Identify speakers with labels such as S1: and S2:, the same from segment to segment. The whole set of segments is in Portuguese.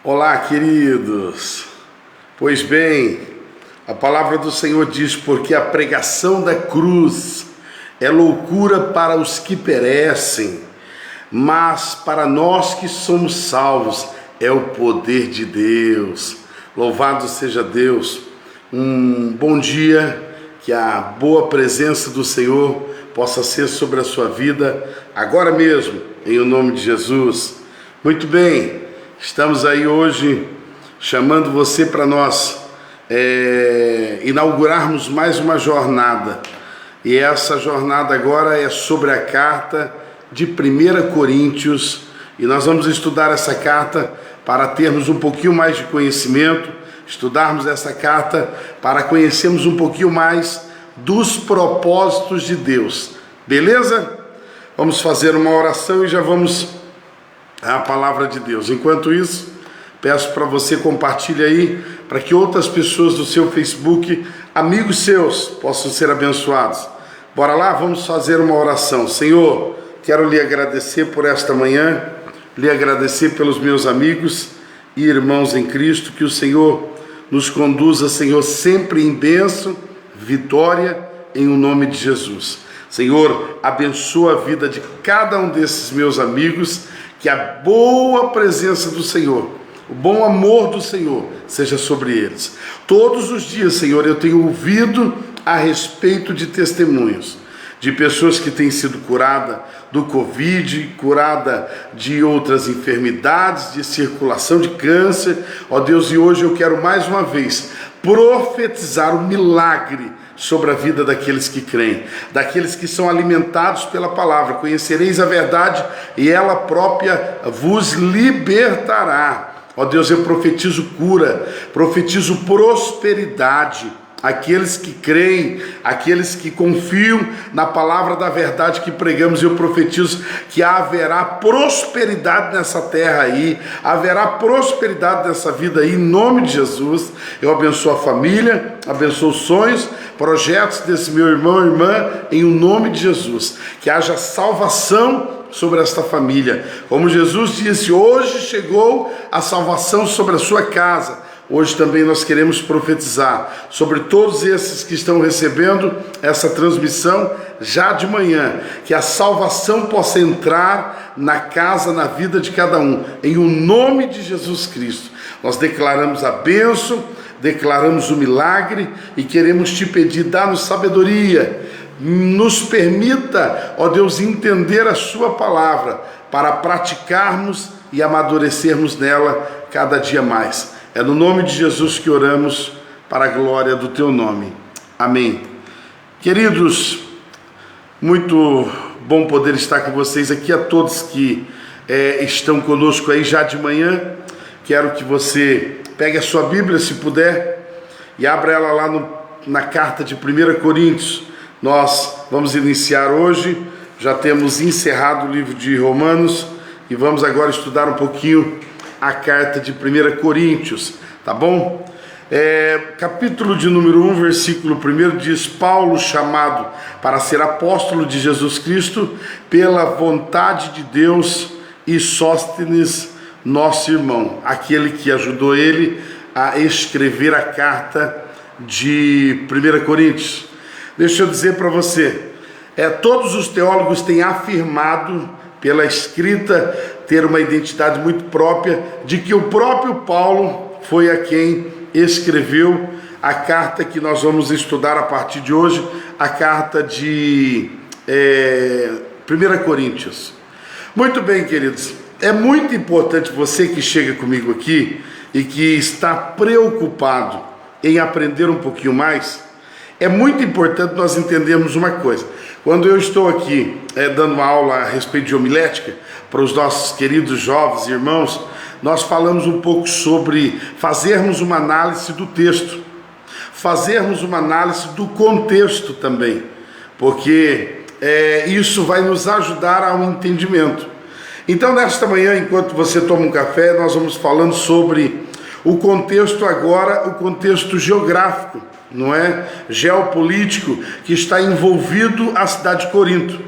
S1: Olá, queridos. Pois bem, a palavra do Senhor diz: porque a pregação da cruz é loucura para os que perecem, mas para nós que somos salvos é o poder de Deus. Louvado seja Deus. Um bom dia, que a boa presença do Senhor possa ser sobre a sua vida agora mesmo, em o nome de Jesus. Muito bem, estamos aí hoje chamando você para nós inaugurarmos mais uma jornada. E essa jornada agora é sobre a carta de 1 Coríntios. E nós vamos estudar essa carta para termos um pouquinho mais de conhecimento, estudarmos essa carta para conhecermos um pouquinho mais dos propósitos de Deus. Beleza? Vamos fazer uma oração e já vamos à palavra de Deus. Enquanto isso, peço para você compartilhar aí, para que outras pessoas do seu Facebook, amigos seus, possam ser abençoados. Bora lá, vamos fazer uma oração. Senhor, quero lhe agradecer por esta manhã, lhe agradecer pelos meus amigos e irmãos em Cristo, que o Senhor nos conduza, Senhor, sempre em bênção, vitória, em o nome de Jesus. Senhor, abençoa a vida de cada um desses meus amigos, que a boa presença do Senhor, o bom amor do Senhor seja sobre eles. Todos os dias, Senhor, eu tenho ouvido a respeito de testemunhos de pessoas que têm sido curadas do Covid, curada de outras enfermidades, de circulação, de câncer. Ó Deus, e hoje eu quero mais uma vez profetizar um milagre sobre a vida daqueles que creem, daqueles que são alimentados pela palavra. Conhecereis a verdade e ela própria vos libertará. Ó Deus, eu profetizo cura, profetizo prosperidade. Aqueles que creem, aqueles que confiam na palavra da verdade que pregamos, eu profetizo que haverá prosperidade nessa terra aí, haverá prosperidade nessa vida aí, em nome de Jesus. Eu abençoo a família, abençoo os sonhos, projetos desse meu irmão e irmã, em o nome de Jesus. Que haja salvação sobre esta família. Como Jesus disse, hoje chegou a salvação sobre a sua casa. Hoje também nós queremos profetizar sobre todos esses que estão recebendo essa transmissão já de manhã, que a salvação possa entrar na casa, na vida de cada um, em o nome de Jesus Cristo. Nós declaramos a bênção, declaramos o milagre e queremos te pedir, dá-nos sabedoria, nos permita, ó Deus, entender a sua palavra para praticarmos e amadurecermos nela cada dia mais. É no nome de Jesus que oramos, para a glória do teu nome. Amém. Queridos, muito bom poder estar com vocês aqui. A todos que estão conosco aí já de manhã, quero que você pegue a sua Bíblia, se puder, e abra ela lá na carta de 1 Coríntios. Nós vamos iniciar hoje, já temos encerrado o livro de Romanos, e vamos agora estudar um pouquinho a carta de 1 Coríntios, tá bom? Capítulo de número 1, versículo 1 diz: Paulo, chamado para ser apóstolo de Jesus Cristo, pela vontade de Deus, e Sóstenes, nosso irmão, aquele que ajudou ele a escrever a carta de 1 Coríntios. Deixa eu dizer para você, todos os teólogos têm afirmado, pela escrita, ter uma identidade muito própria, de que o próprio Paulo foi a quem escreveu a carta que nós vamos estudar a partir de hoje, a carta de 1 Coríntios. Muito bem, queridos, é muito importante você que chega comigo aqui e que está preocupado em aprender um pouquinho mais, é muito importante nós entendermos uma coisa. Quando eu estou aqui dando uma aula a respeito de homilética para os nossos queridos jovens irmãos, nós falamos um pouco sobre fazermos uma análise do texto, fazermos uma análise do contexto também, porque isso vai nos ajudar ao entendimento. Então, nesta manhã, enquanto você toma um café, nós vamos falando sobre o contexto agora, o contexto geográfico, não é? Geopolítico, que está envolvido a cidade de Corinto.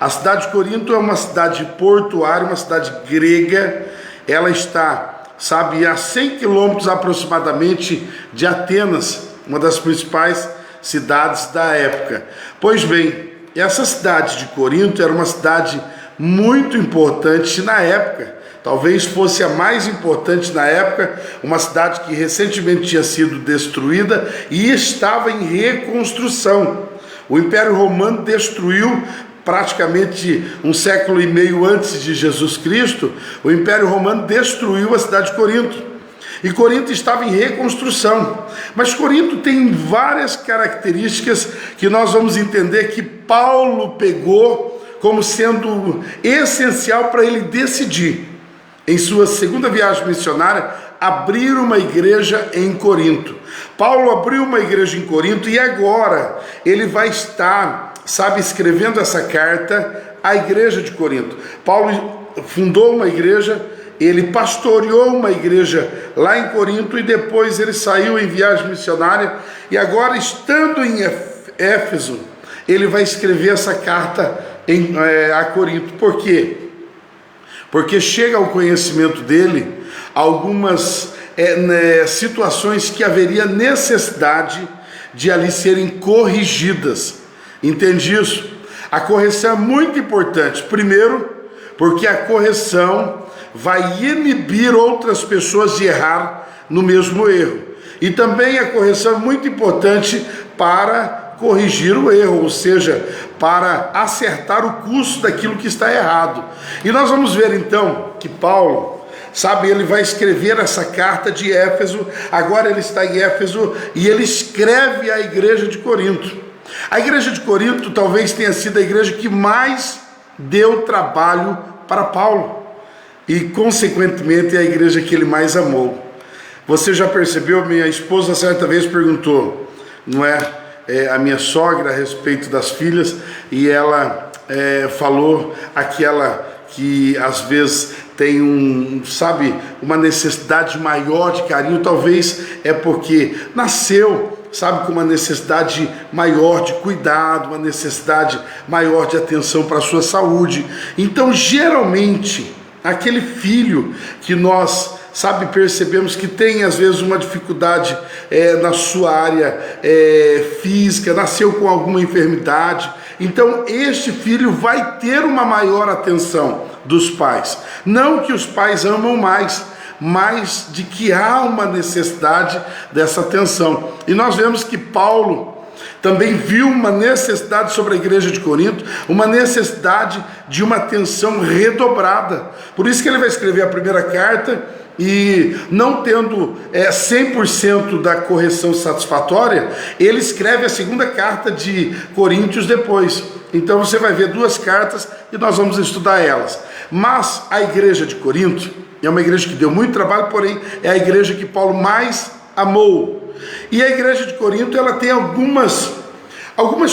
S1: A cidade de Corinto é uma cidade portuária, uma cidade grega. Ela está sabe, a 100 quilômetros aproximadamente de Atenas, uma das principais cidades da época. Pois bem, essa cidade de Corinto era uma cidade muito importante na época, talvez fosse a mais importante na época, uma cidade que recentemente tinha sido destruída e estava em reconstrução. O Império Romano destruiu praticamente um século e meio antes de Jesus Cristo, o Império Romano destruiu a cidade de Corinto. E Corinto estava em reconstrução. Mas Corinto tem várias características que nós vamos entender que Paulo pegou como sendo essencial para ele decidir, em sua segunda viagem missionária, abrir uma igreja em Corinto. Paulo abriu uma igreja em Corinto e agora ele vai estar, sabe, escrevendo essa carta à igreja de Corinto. Paulo fundou uma igreja, ele pastoreou uma igreja lá em Corinto e depois ele saiu em viagem missionária e agora, estando em Éfeso, ele vai escrever essa carta a Corinto. Por quê? Porque chega ao conhecimento dele algumas situações que haveria necessidade de ali serem corrigidas. Entende isso? A correção é muito importante. Primeiro, porque a correção vai inibir outras pessoas de errar no mesmo erro. E também a correção é muito importante para corrigir o erro, ou seja, para acertar o curso daquilo que está errado. E nós vamos ver então que Paulo, sabe, ele vai escrever essa carta de Éfeso, agora ele está em Éfeso e ele escreve à igreja de Corinto. A igreja de Corinto talvez tenha sido a igreja que mais deu trabalho para Paulo e, consequentemente, é a igreja que ele mais amou. Você já percebeu? Minha esposa certa vez perguntou, não é, a minha sogra a respeito das filhas, e ela falou aquela que às vezes tem sabe, uma necessidade maior de carinho, talvez é porque nasceu, sabe, com uma necessidade maior de cuidado, uma necessidade maior de atenção para a sua saúde. Então, geralmente, aquele filho que nós, sabe, percebemos que tem às vezes uma dificuldade na sua área física, nasceu com alguma enfermidade, então este filho vai ter uma maior atenção dos pais. Não que os pais amam mais, mas de que há uma necessidade dessa atenção. E nós vemos que Paulo também viu uma necessidade sobre a igreja de Corinto, uma necessidade de uma atenção redobrada. Por isso que ele vai escrever a primeira carta e, não tendo 100% da correção satisfatória, ele escreve a segunda carta de Coríntios depois. Então você vai ver duas cartas e nós vamos estudar elas. Mas a igreja de Corinto é uma igreja que deu muito trabalho, porém é a igreja que Paulo mais amou. E a igreja de Corinto, ela tem algumas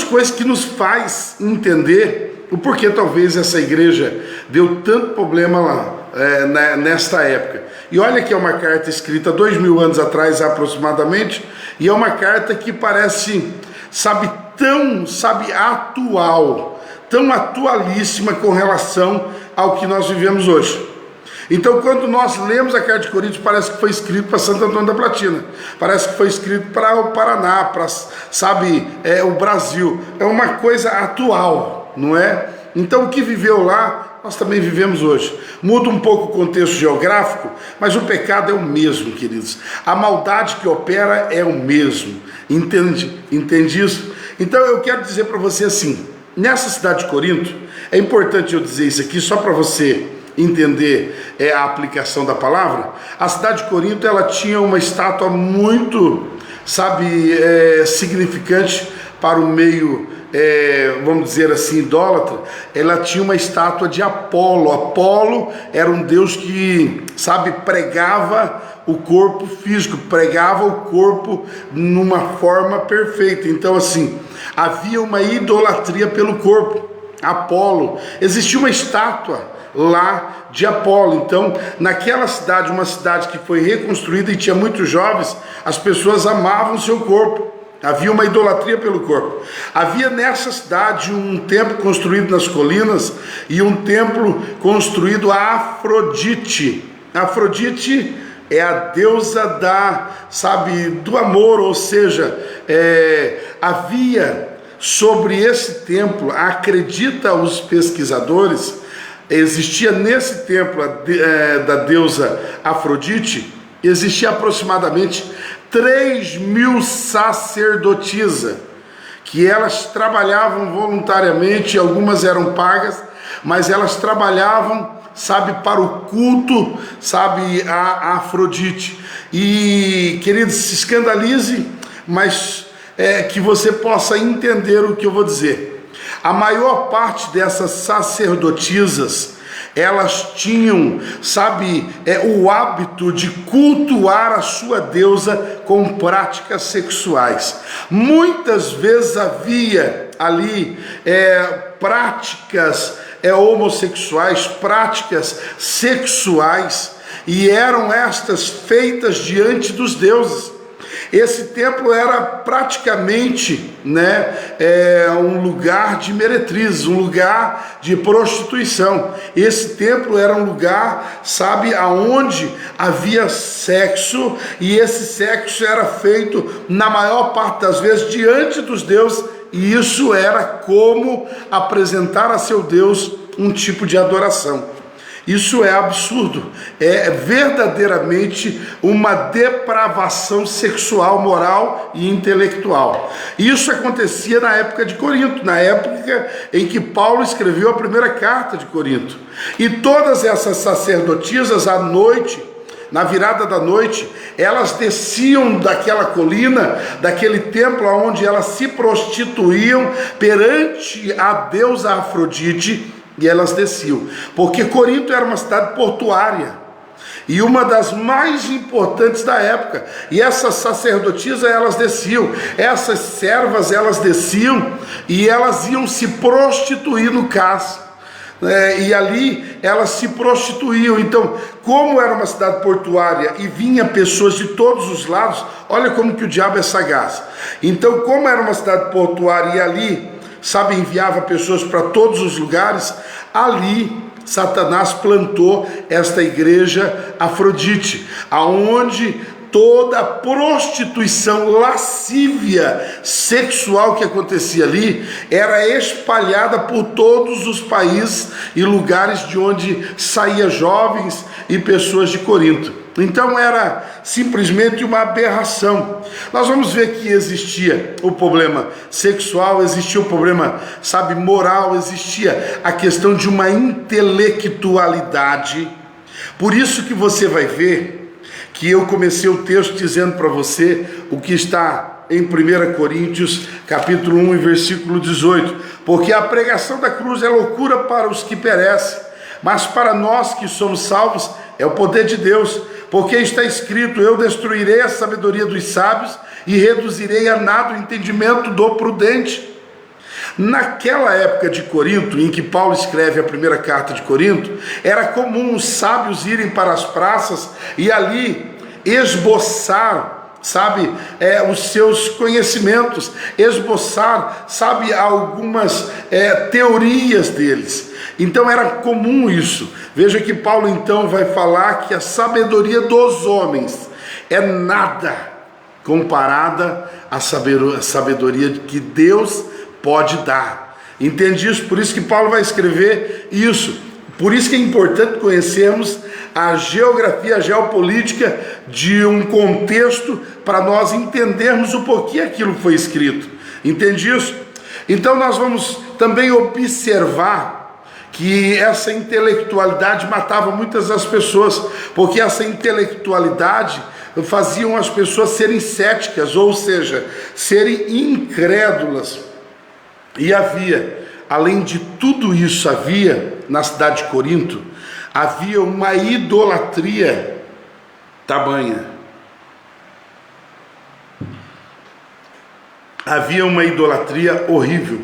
S1: coisas que nos faz entender o porquê talvez essa igreja deu tanto problema lá, nesta época. E olha que é uma carta escrita 2000 anos atrás aproximadamente, e é uma carta que parece, tão atual, tão atualíssima com relação ao que nós vivemos hoje. Então, quando nós lemos a carta de Coríntios, parece que foi escrito para Santo Antônio da Platina, parece que foi escrito para o Paraná, para, o Brasil. É uma coisa atual, não é? Então, o que viveu lá, nós também vivemos hoje. Muda um pouco o contexto geográfico, mas o pecado é o mesmo, queridos. A maldade que opera é o mesmo. Entende isso? Então, eu quero dizer para você assim, nessa cidade de Corinto, é importante eu dizer isso aqui só para você entender a aplicação da palavra. A cidade de Corinto, ela tinha uma estátua muito, significante para o meio, vamos dizer assim, idólatra. Ela tinha uma estátua de Apolo. Apolo era um deus que, pregava o corpo físico, pregava o corpo numa forma perfeita. Então, assim, havia uma idolatria pelo corpo. Apolo, existia uma estátua lá de Apolo. Então, naquela cidade, uma cidade que foi reconstruída e tinha muitos jovens, as pessoas amavam o seu corpo, havia uma idolatria pelo corpo. Havia nessa cidade um templo construído nas colinas e um templo construído a Afrodite. Afrodite é a deusa do amor, ou seja, havia sobre esse templo, acredita os pesquisadores, existia nesse templo da deusa Afrodite, existia aproximadamente 3.000 sacerdotisas, que elas trabalhavam voluntariamente, algumas eram pagas, mas elas trabalhavam, para o culto, a Afrodite. E, queridos, se escandalize, mas que você possa entender o que eu vou dizer. A maior parte dessas sacerdotisas, elas tinham, o hábito de cultuar a sua deusa com práticas sexuais. Muitas vezes havia ali práticas homossexuais, práticas sexuais, e eram estas feitas diante dos deuses. Esse templo era praticamente um lugar de meretrizes, um lugar de prostituição. Esse templo era um lugar, aonde havia sexo, e esse sexo era feito, na maior parte das vezes, diante dos deuses, e isso era como apresentar a seu Deus um tipo de adoração. Isso é absurdo, é verdadeiramente uma depravação sexual, moral e intelectual. Isso acontecia na época de Corinto, na época em que Paulo escreveu a primeira carta de Corinto. E todas essas sacerdotisas, à noite, na virada da noite, elas desciam daquela colina, daquele templo onde elas se prostituíam perante a deusa Afrodite, e elas desciam, porque Corinto era uma cidade portuária e uma das mais importantes da época, e essas sacerdotisas elas desciam, essas servas elas desciam e elas iam se prostituir no cais, e ali elas se prostituíam. Então, como era uma cidade portuária e vinha pessoas de todos os lados, olha como que o diabo é sagaz. Então, como era uma cidade portuária e ali enviava pessoas para todos os lugares, ali Satanás plantou esta igreja Afrodite, aonde toda a prostituição lascívia sexual que acontecia ali era espalhada por todos os países e lugares de onde saía jovens e pessoas de Corinto. Então era simplesmente uma aberração. Nós vamos ver que existia o problema sexual, existia o problema, moral, existia a questão de uma intelectualidade. Por isso que você vai ver que eu comecei o texto dizendo para você o que está em 1 Coríntios, capítulo 1, versículo 18. Porque a pregação da cruz é loucura para os que perecem, mas para nós que somos salvos é o poder de Deus. Porque está escrito: eu destruirei a sabedoria dos sábios e reduzirei a nada o entendimento do prudente. Naquela época de Corinto, em que Paulo escreve a primeira carta de Corinto, era comum os sábios irem para as praças e ali esboçar, os seus conhecimentos, esboçar, algumas teorias deles. Então era comum isso. Veja que Paulo então vai falar que a sabedoria dos homens é nada comparada à sabedoria que Deus pode dar. Entende isso? Por isso que Paulo vai escrever isso. Por isso que é importante conhecermos a geografia, a geopolítica de um contexto, para nós entendermos o porquê aquilo foi escrito. Entende isso? Então nós vamos também observar que essa intelectualidade matava muitas das pessoas, porque essa intelectualidade faziam as pessoas serem céticas, ou seja, serem incrédulas. E havia, além de tudo isso, havia na cidade de Corinto, havia uma idolatria tamanha. Havia uma idolatria horrível,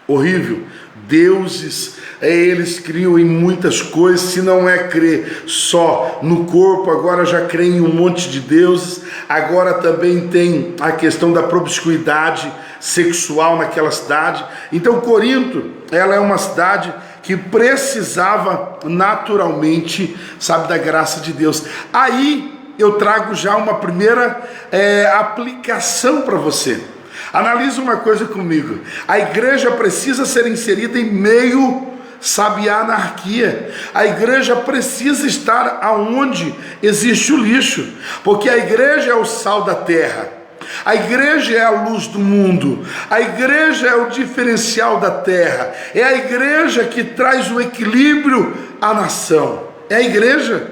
S1: horrível. Deuses, eles criam em muitas coisas. Se não é crer só no corpo, agora já creem em um monte de deuses. Agora também tem a questão da promiscuidade sexual naquela cidade. Então Corinto, ela é uma cidade que precisava naturalmente, da graça de Deus. Aí eu trago já uma primeira aplicação para você. Analise uma coisa comigo. A igreja precisa ser inserida em meio, sabe, à anarquia. A igreja precisa estar aonde existe o lixo, porque a igreja é o sal da terra. A igreja é a luz do mundo, a igreja é o diferencial da terra, é a igreja que traz o equilíbrio à nação, é a igreja.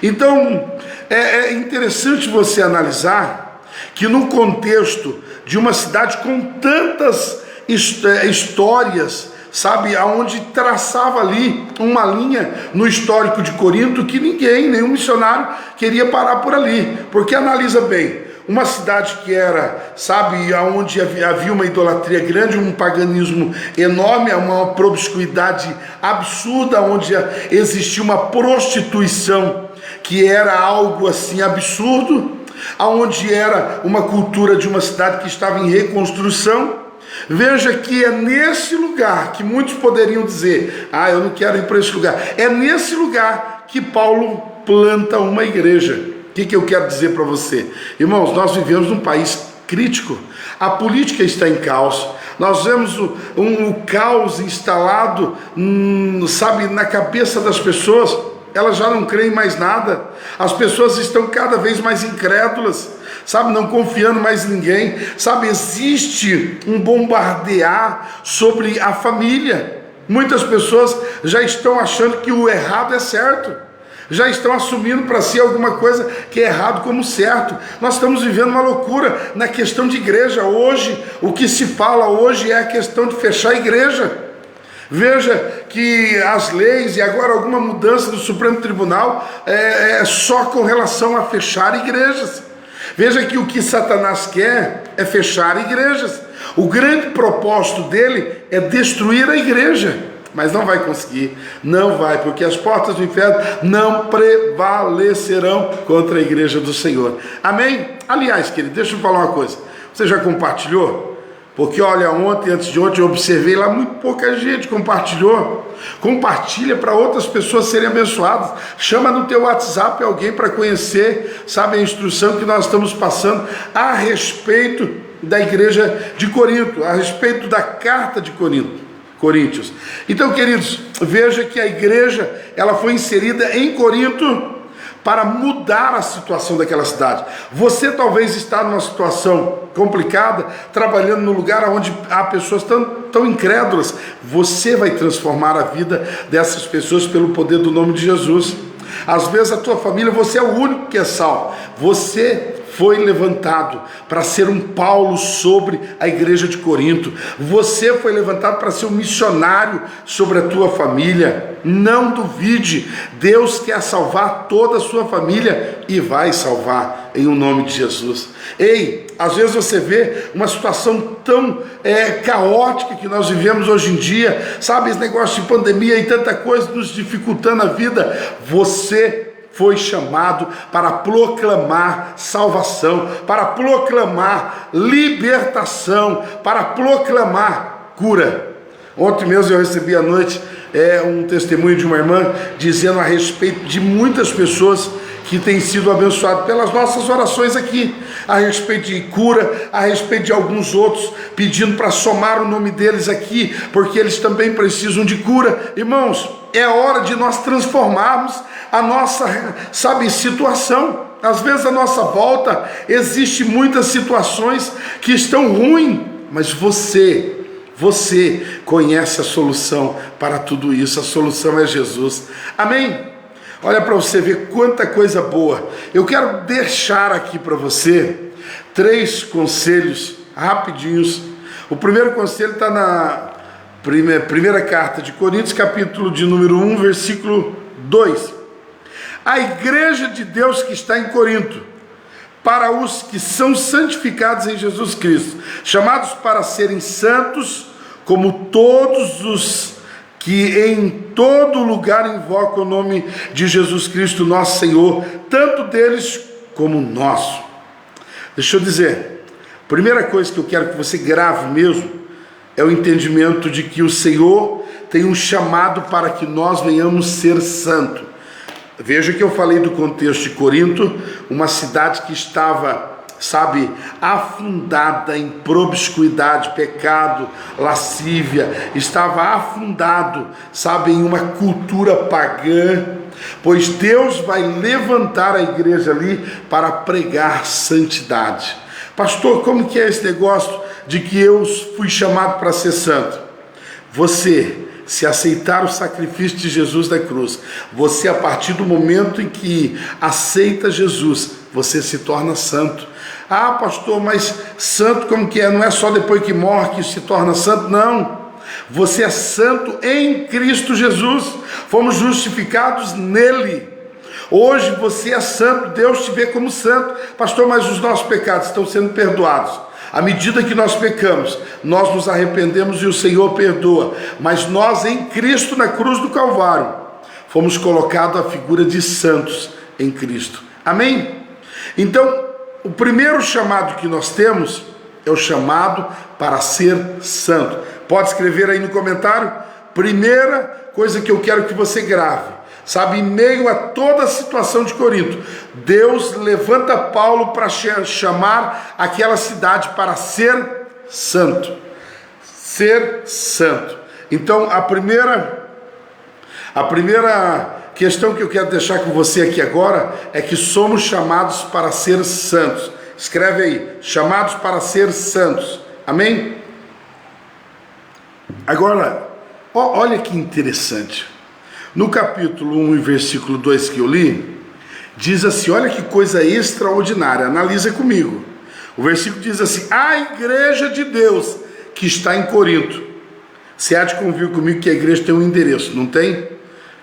S1: Então, é interessante você analisar que no contexto de uma cidade com tantas histórias, sabe, aonde traçava ali uma linha no histórico de Corinto que nenhum missionário queria parar por ali, porque analisa bem, uma cidade que era, sabe, onde havia uma idolatria grande, um paganismo enorme, uma promiscuidade absurda, onde existia uma prostituição que era algo assim absurdo, onde era uma cultura de uma cidade que estava em reconstrução. Veja que é nesse lugar que muitos poderiam dizer, eu não quero ir para esse lugar. É nesse lugar que Paulo planta uma igreja. O que eu quero dizer para você? Irmãos, nós vivemos num país crítico, a política está em caos, nós vemos um caos instalado, sabe, na cabeça das pessoas, elas já não creem mais nada, as pessoas estão cada vez mais incrédulas, sabe, não confiando mais em ninguém, sabe, existe um bombardear sobre a família, muitas pessoas já estão achando que o errado é certo, já estão assumindo para si alguma coisa que é errado como certo. Nós estamos vivendo uma loucura na questão de igreja. Hoje, o que se fala hoje é a questão de fechar a igreja. Veja que as leis e agora alguma mudança do Supremo Tribunal é só com relação a fechar igrejas. Veja que o que Satanás quer é fechar igrejas. O grande propósito dele é destruir a igreja. Mas não vai conseguir, não vai, porque as portas do inferno não prevalecerão contra a igreja do Senhor. Amém? Aliás, querido, deixa eu falar uma coisa. Você já compartilhou? Porque olha, antes de ontem eu observei lá, muito pouca gente compartilhou. Compartilha para outras pessoas serem abençoadas. Chama no teu WhatsApp alguém para conhecer, sabe, a instrução que nós estamos passando a respeito da igreja de Corinto, a respeito da carta de Coríntios. Então, queridos, veja que a igreja, ela foi inserida em Corinto para mudar a situação daquela cidade. Você talvez está numa situação complicada, trabalhando no lugar onde há pessoas tão incrédulas. Você vai transformar a vida dessas pessoas pelo poder do nome de Jesus. Às vezes a tua família, você é o único que é salvo. Você foi levantado para ser um Paulo sobre a igreja de Corinto. Você foi levantado para ser um missionário sobre a tua família. Não duvide, Deus quer salvar toda a sua família e vai salvar em o nome de Jesus. Ei, às vezes você vê uma situação tão caótica que nós vivemos hoje em dia, sabe, esse negócio de pandemia e tanta coisa nos dificultando a vida. Você foi chamado para proclamar salvação, para proclamar libertação, para proclamar cura. Ontem mesmo eu recebi à noite um testemunho de uma irmã dizendo a respeito de muitas pessoas que têm sido abençoadas pelas nossas orações aqui, a respeito de cura, a respeito de alguns outros, pedindo para somar o nome deles aqui, porque eles também precisam de cura. Irmãos, é hora de nós transformarmos a nossa, sabe, situação. Às vezes à nossa volta existe muitas situações que estão ruins, mas você conhece a solução para tudo isso. A solução é Jesus. Amém? Olha para você ver quanta coisa boa. Eu quero deixar aqui para você 3 conselhos rapidinhos. O primeiro conselho está na primeira carta de Coríntios, capítulo de número 1, versículo 2. A igreja de Deus que está em Corinto, para os que são santificados em Jesus Cristo, chamados para serem santos, como todos os que em todo lugar invocam o nome de Jesus Cristo, nosso Senhor, tanto deles como nosso. Deixa eu dizer, a primeira coisa que eu quero que você grave mesmo, é o entendimento de que o Senhor tem um chamado para que nós venhamos ser santos. Veja que eu falei do contexto de Corinto, uma cidade que estava, afundada em promiscuidade, pecado, lascívia, estava afundado, em uma cultura pagã, pois Deus vai levantar a igreja ali para pregar santidade. Pastor, como que é esse negócio de que eu fui chamado para ser santo? Você, se aceitar o sacrifício de Jesus na cruz, você, a partir do momento em que aceita Jesus, você se torna santo. Ah, pastor, mas santo como que é? Não é só depois que morre que se torna santo? Não. Você é santo em Cristo Jesus. Fomos justificados nele. Hoje você é santo, Deus te vê como santo. Pastor, mas os nossos pecados estão sendo perdoados. À medida que nós pecamos, nós nos arrependemos e o Senhor perdoa. Mas nós em Cristo, na cruz do Calvário, fomos colocados a figura de santos em Cristo. Amém? Então, o primeiro chamado que nós temos é o chamado para ser santo. Pode escrever aí no comentário. Primeira coisa que eu quero que você grave. Em meio a toda a situação de Corinto, Deus levanta Paulo para chamar aquela cidade para ser santo. Ser santo. Então, a primeira questão que eu quero deixar com você aqui agora é que somos chamados para ser santos. Escreve aí, chamados para ser santos. Amém? Agora, olha que interessante. No capítulo 1 e versículo 2 que eu li, diz assim, olha que coisa extraordinária, analisa comigo. O versículo diz assim, a igreja de Deus que está em Corinto. Você há de convir comigo que a igreja tem um endereço, não tem?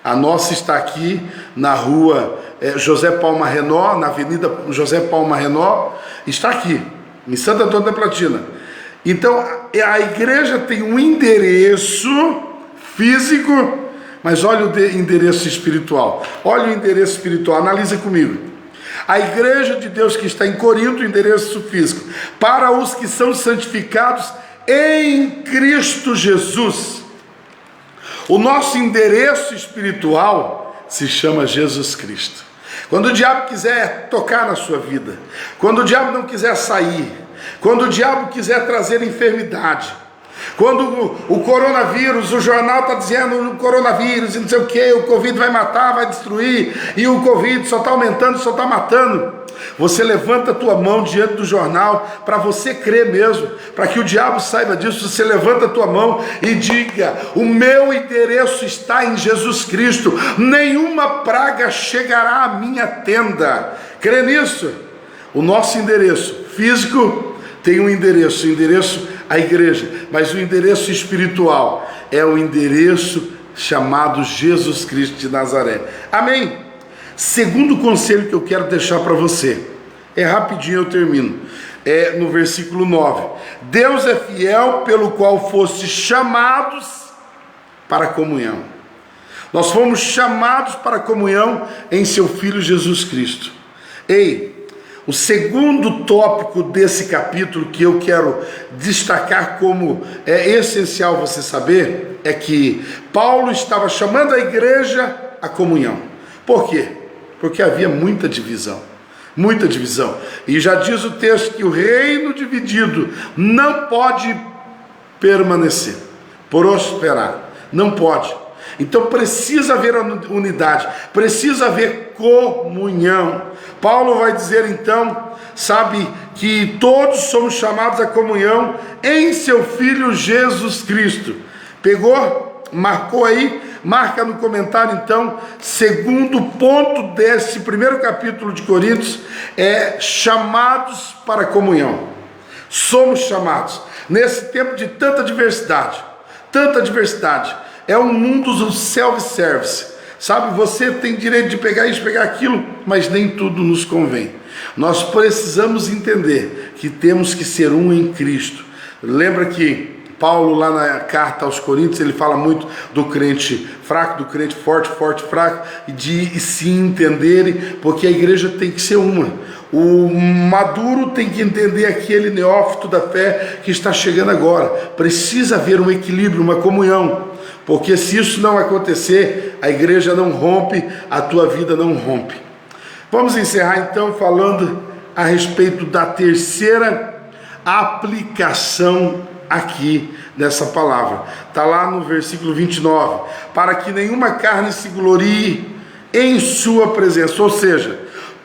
S1: A nossa está aqui na rua José Palma Renó, na avenida José Palma Renó, está aqui, em Santo Antônio da Platina. Então, a igreja tem um endereço físico, mas olha o endereço espiritual. Olha o endereço espiritual, analisa comigo. A igreja de Deus que está em Corinto, endereço físico, para os que são santificados em Cristo Jesus. O nosso endereço espiritual se chama Jesus Cristo. Quando o diabo quiser tocar na sua vida, quando o diabo não quiser sair, quando o diabo quiser trazer enfermidade, quando o coronavírus, o jornal está dizendo o coronavírus e não sei o que, o Covid vai matar, vai destruir, e o Covid só está aumentando, só está matando, você levanta a tua mão diante do jornal, para você crer mesmo, para que o diabo saiba disso, você levanta a tua mão e diga, o meu endereço está em Jesus Cristo, nenhuma praga chegará à minha tenda. Crê nisso? O nosso endereço físico tem um endereço, a igreja, mas o endereço espiritual é o endereço chamado Jesus Cristo de Nazaré. Amém? Segundo conselho que eu quero deixar para você, rapidinho eu termino, no versículo 9, Deus é fiel pelo qual foste chamados para a comunhão. Nós fomos chamados para a comunhão em seu Filho Jesus Cristo. O segundo tópico desse capítulo que eu quero destacar como é essencial você saber, é que Paulo estava chamando a igreja à comunhão. Por quê? Porque havia muita divisão. E já diz o texto que o reino dividido não pode permanecer, prosperar, não pode. Então precisa haver unidade, precisa haver comunhão. Paulo vai dizer então, que todos somos chamados à comunhão em seu Filho Jesus Cristo. Pegou? Marcou aí? Marca no comentário então, segundo ponto desse primeiro capítulo de Coríntios, chamados para a comunhão. Somos chamados, nesse tempo de tanta diversidade, é um mundo do self-service, você tem direito de pegar isso, pegar aquilo, mas nem tudo nos convém. Nós precisamos entender que temos que ser um em Cristo. Lembra que Paulo lá na carta aos Coríntios, ele fala muito do crente fraco, do crente forte, fraco, e de se entenderem, porque a igreja tem que ser uma. O maduro tem que entender aquele neófito da fé que está chegando agora. Precisa haver um equilíbrio, uma comunhão. porque se isso não acontecer, a igreja não rompe, a tua vida não rompe. Vamos encerrar então falando a respeito da terceira aplicação aqui nessa palavra. Está lá no versículo 29, para que nenhuma carne se glorie em sua presença, ou seja,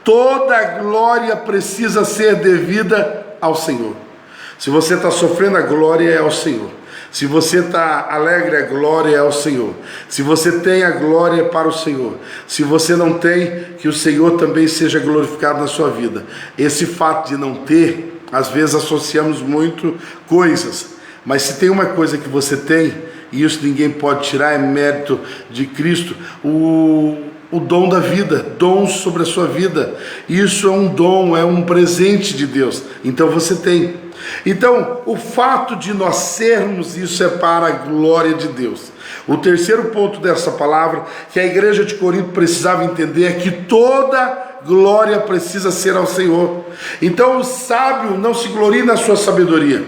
S1: toda a glória precisa ser devida ao Senhor. Se você está sofrendo, a glória é ao Senhor. Se você está alegre, a glória é ao Senhor. Se você tem, a glória é para o Senhor. Se você não tem, que o Senhor também seja glorificado na sua vida. Esse fato de não ter, às vezes associamos muito coisas, mas se tem uma coisa que você tem, e isso ninguém pode tirar, é mérito de Cristo, o dom da vida, dom sobre a sua vida. Isso é um dom, é um presente de Deus. Então você tem. Então, o fato de nós sermos, isso é para a glória de Deus. O terceiro ponto dessa palavra, que a igreja de Corinto precisava entender, é que toda glória precisa ser ao Senhor. Então, o sábio não se glorie na sua sabedoria,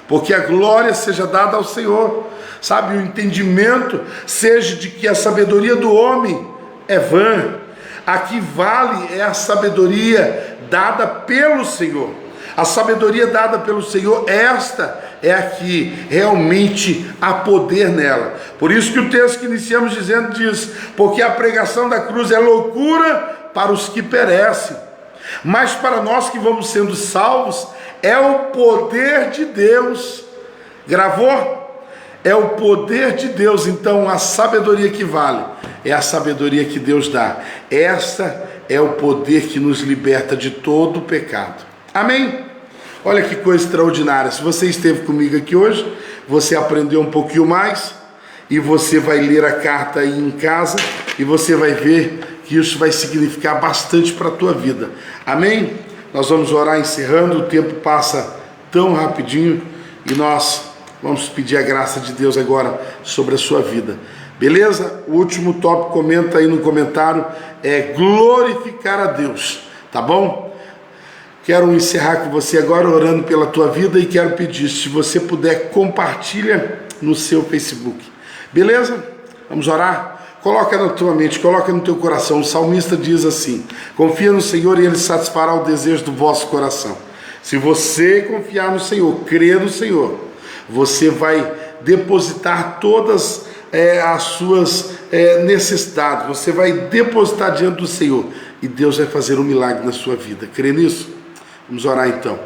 S1: porque a glória seja dada ao Senhor. Sabe, o entendimento seja de que a sabedoria do homem é vã. A que vale é a sabedoria dada pelo Senhor. A sabedoria dada pelo Senhor, esta é a que realmente há poder nela. Por isso que o texto que iniciamos dizendo diz: porque a pregação da cruz é loucura para os que perecem, mas para nós que vamos sendo salvos, é o poder de Deus. Gravou? É o poder de Deus. Então a sabedoria que vale é a sabedoria que Deus dá. Esta é o poder que nos liberta de todo o pecado. Amém? Olha que coisa extraordinária. Se você esteve comigo aqui hoje, você aprendeu um pouquinho mais, e você vai ler a carta aí em casa, e você vai ver que isso vai significar bastante para a tua vida. Amém? Nós vamos orar encerrando, o tempo passa tão rapidinho, e nós vamos pedir a graça de Deus agora sobre a sua vida. Beleza? O último tópico, comenta aí no comentário, é glorificar a Deus. Tá bom? Quero encerrar com você agora orando pela tua vida, e quero pedir, se você puder, compartilha no seu Facebook. Beleza? Vamos orar? Coloca na tua mente, coloca no teu coração. O salmista diz assim: confia no Senhor e Ele satisfará o desejo do vosso coração. Se você confiar no Senhor, crer no Senhor, você vai depositar todas as suas necessidades. Você vai depositar diante do Senhor, e Deus vai fazer um milagre na sua vida. Crê nisso? Vamos orar então.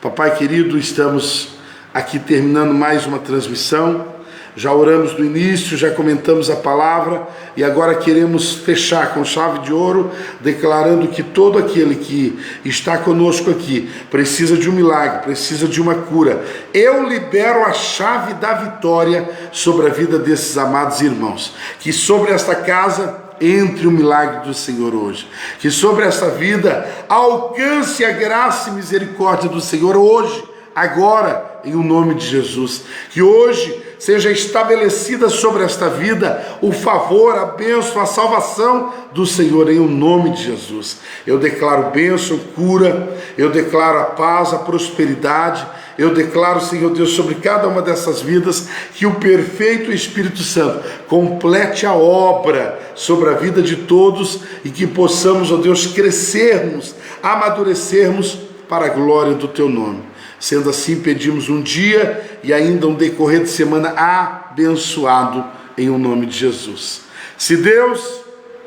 S1: Papai querido, estamos aqui terminando mais uma transmissão. Já oramos no início, já comentamos a palavra, e agora queremos fechar com chave de ouro, declarando que todo aquele que está conosco aqui precisa de um milagre, precisa de uma cura. Eu libero a chave da vitória sobre a vida desses amados irmãos. Que sobre esta casa entre o milagre do Senhor hoje. Que sobre esta vida alcance a graça e misericórdia do Senhor hoje, agora, em o nome de Jesus. Que hoje seja estabelecida sobre esta vida o favor, a bênção, a salvação do Senhor, em o nome de Jesus. Eu declaro bênção, cura, eu declaro a paz, a prosperidade. Eu declaro, Senhor Deus, sobre cada uma dessas vidas, que o perfeito Espírito Santo complete a obra sobre a vida de todos, e que possamos, ó Deus, crescermos, amadurecermos para a glória do Teu nome. Sendo assim, pedimos um dia e ainda um decorrer de semana abençoado, em o nome de Jesus. Se Deus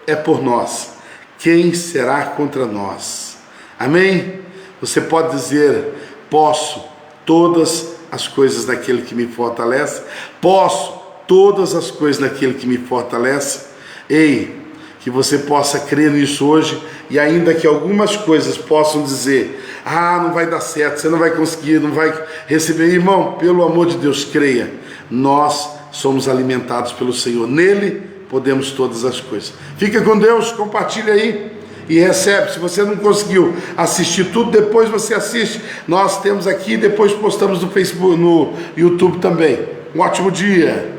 S1: é por nós, quem será contra nós? Amém? Você pode dizer: posso todas as coisas naquele que me fortalece. Posso todas as coisas naquele que me fortalece. Ei, que você possa crer nisso hoje, e ainda que algumas coisas possam dizer: ah, não vai dar certo, você não vai conseguir, não vai receber. Irmão, pelo amor de Deus, creia. Nós somos alimentados pelo Senhor. Nele podemos todas as coisas. Fica com Deus, compartilha aí e recebe. Se você não conseguiu assistir tudo, depois você assiste. Nós temos aqui, depois postamos no Facebook, no YouTube também. Um ótimo dia.